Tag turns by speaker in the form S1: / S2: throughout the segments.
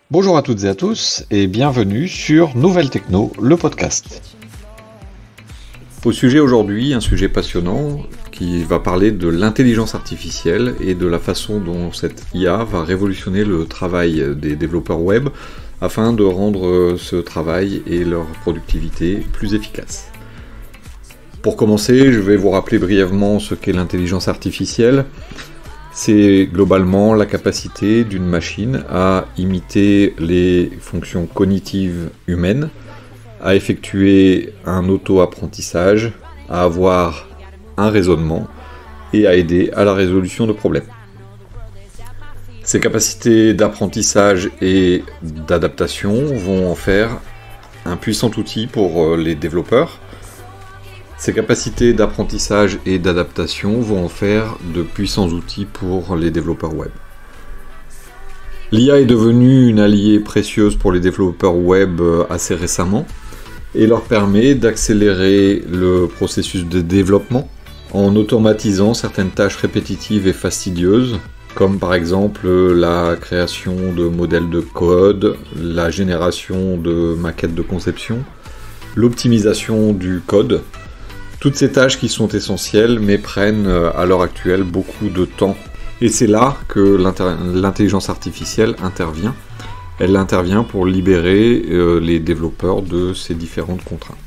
S1: Bonjour à toutes et à tous et bienvenue sur Nouvelle Techno, le podcast. Au sujet aujourd'hui, un sujet passionnant qui va parler de l'intelligence artificielle et de la façon dont cette IA va révolutionner le travail des développeurs web afin de rendre ce travail et leur productivité plus efficace. Pour commencer, je vais vous rappeler brièvement ce qu'est l'intelligence artificielle. C'est globalement la capacité d'une machine à imiter les fonctions cognitives humaines, à effectuer un auto-apprentissage, à avoir un raisonnement et à aider à la résolution de problèmes. Ces capacités d'apprentissage et d'adaptation vont en faire un puissant outil pour les développeurs. Ces capacités d'apprentissage et d'adaptation vont en faire de puissants outils pour les développeurs web. L'IA est devenue une alliée précieuse pour les développeurs web assez récemment et leur permet d'accélérer le processus de développement en automatisant certaines tâches répétitives et fastidieuses, comme par exemple la création de modèles de code, la génération de maquettes de conception, l'optimisation du code. Toutes ces tâches qui sont essentielles mais prennent à l'heure actuelle beaucoup de temps. Et c'est là que l'intelligence artificielle intervient. Elle intervient pour libérer les développeurs de ces différentes contraintes.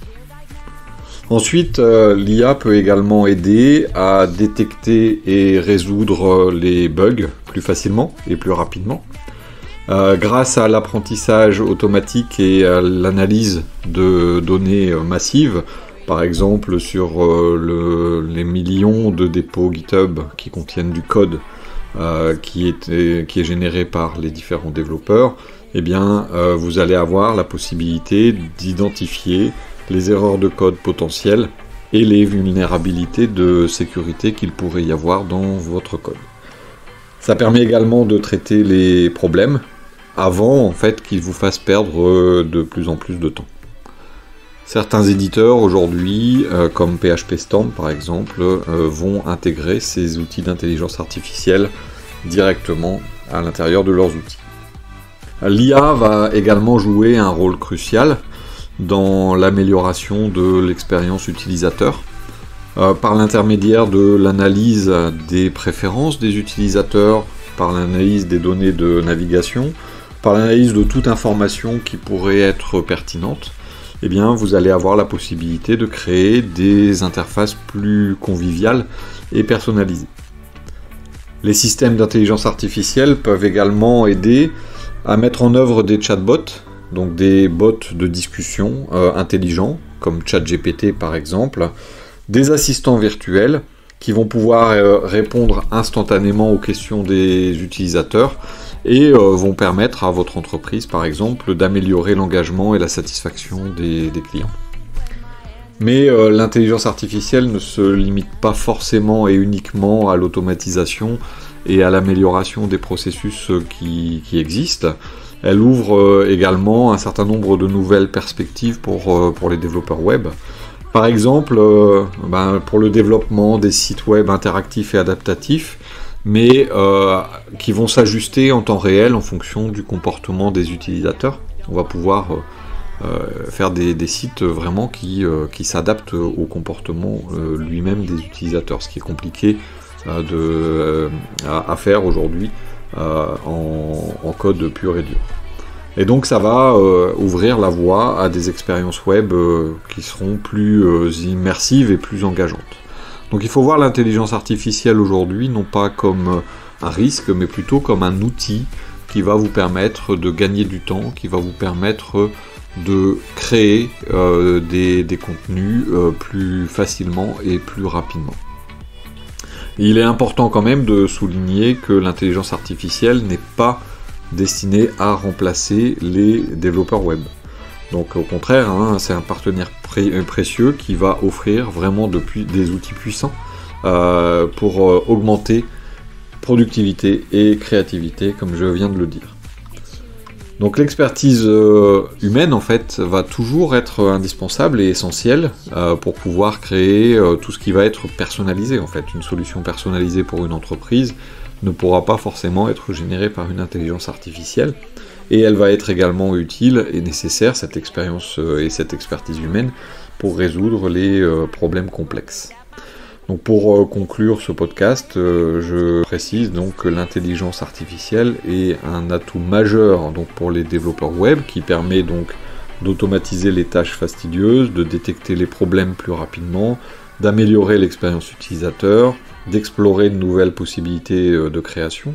S1: Ensuite, l'IA peut également aider à détecter et résoudre les bugs plus facilement et plus rapidement. Grâce à l'apprentissage automatique et à l'analyse de données massives, par exemple sur les millions de dépôts GitHub qui contiennent du code qui est généré par les différents développeurs, eh bien, vous allez avoir la possibilité d'identifier les erreurs de code potentielles et les vulnérabilités de sécurité qu'il pourrait y avoir dans votre code. Ça permet également de traiter les problèmes avant en fait qu'ils vous fassent perdre de plus en plus de temps. Certains éditeurs aujourd'hui, comme PHPStorm par exemple, vont intégrer ces outils d'intelligence artificielle directement à l'intérieur de leurs outils. L'IA va également jouer un rôle crucial dans l'amélioration de l'expérience utilisateur, par l'intermédiaire de l'analyse des préférences des utilisateurs, par l'analyse des données de navigation, par l'analyse de toute information qui pourrait être pertinente. Eh bien, vous allez avoir la possibilité de créer des interfaces plus conviviales et personnalisées. Les systèmes d'intelligence artificielle peuvent également aider à mettre en œuvre des chatbots, donc des bots de discussion intelligents, comme ChatGPT par exemple, des assistants virtuels qui vont pouvoir répondre instantanément aux questions des utilisateurs et vont permettre à votre entreprise, par exemple, d'améliorer l'engagement et la satisfaction des clients. Mais l'intelligence artificielle ne se limite pas forcément et uniquement à l'automatisation et à l'amélioration des processus qui existent. Elle ouvre également un certain nombre de nouvelles perspectives pour les développeurs web. Par exemple, pour le développement des sites web interactifs et adaptatifs, mais qui vont s'ajuster en temps réel en fonction du comportement des utilisateurs. On va pouvoir faire des sites vraiment qui s'adaptent au comportement lui-même des utilisateurs, ce qui est compliqué à faire aujourd'hui en code pur et dur. Et donc ça va ouvrir la voie à des expériences web qui seront plus immersives et plus engageantes. Donc il faut voir l'intelligence artificielle aujourd'hui non pas comme un risque, mais plutôt comme un outil qui va vous permettre de gagner du temps, qui va vous permettre de créer des contenus plus facilement et plus rapidement. Et il est important quand même de souligner que l'intelligence artificielle n'est pas destinée à remplacer les développeurs web. Donc au contraire, c'est un partenaire précieux qui va offrir vraiment des outils puissants pour augmenter productivité et créativité, comme je viens de le dire. Donc l'expertise humaine en fait va toujours être indispensable et essentielle pour pouvoir créer tout ce qui va être personnalisé en fait. Une solution personnalisée pour une entreprise ne pourra pas forcément être générée par une intelligence artificielle. et elle va être également utile et nécessaire, cette expérience et cette expertise humaine, pour résoudre les problèmes complexes. Donc pour conclure ce podcast, je précise donc que l'intelligence artificielle est un atout majeur donc pour les développeurs web qui permet donc d'automatiser les tâches fastidieuses, de détecter les problèmes plus rapidement, d'améliorer l'expérience utilisateur, d'explorer de nouvelles possibilités de création.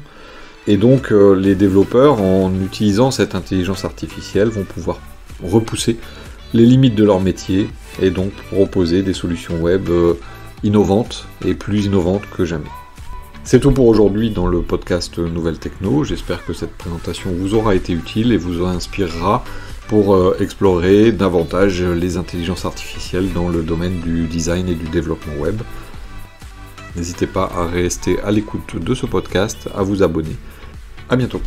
S1: Et donc les développeurs, en utilisant cette intelligence artificielle, vont pouvoir repousser les limites de leur métier et donc proposer des solutions web innovantes et plus innovantes que jamais. C'est tout pour aujourd'hui dans le podcast Nouvelles Techno. J'espère que cette présentation vous aura été utile et vous inspirera pour explorer davantage les intelligences artificielles dans le domaine du design et du développement web. N'hésitez pas à rester à l'écoute de ce podcast, à vous abonner. À bientôt.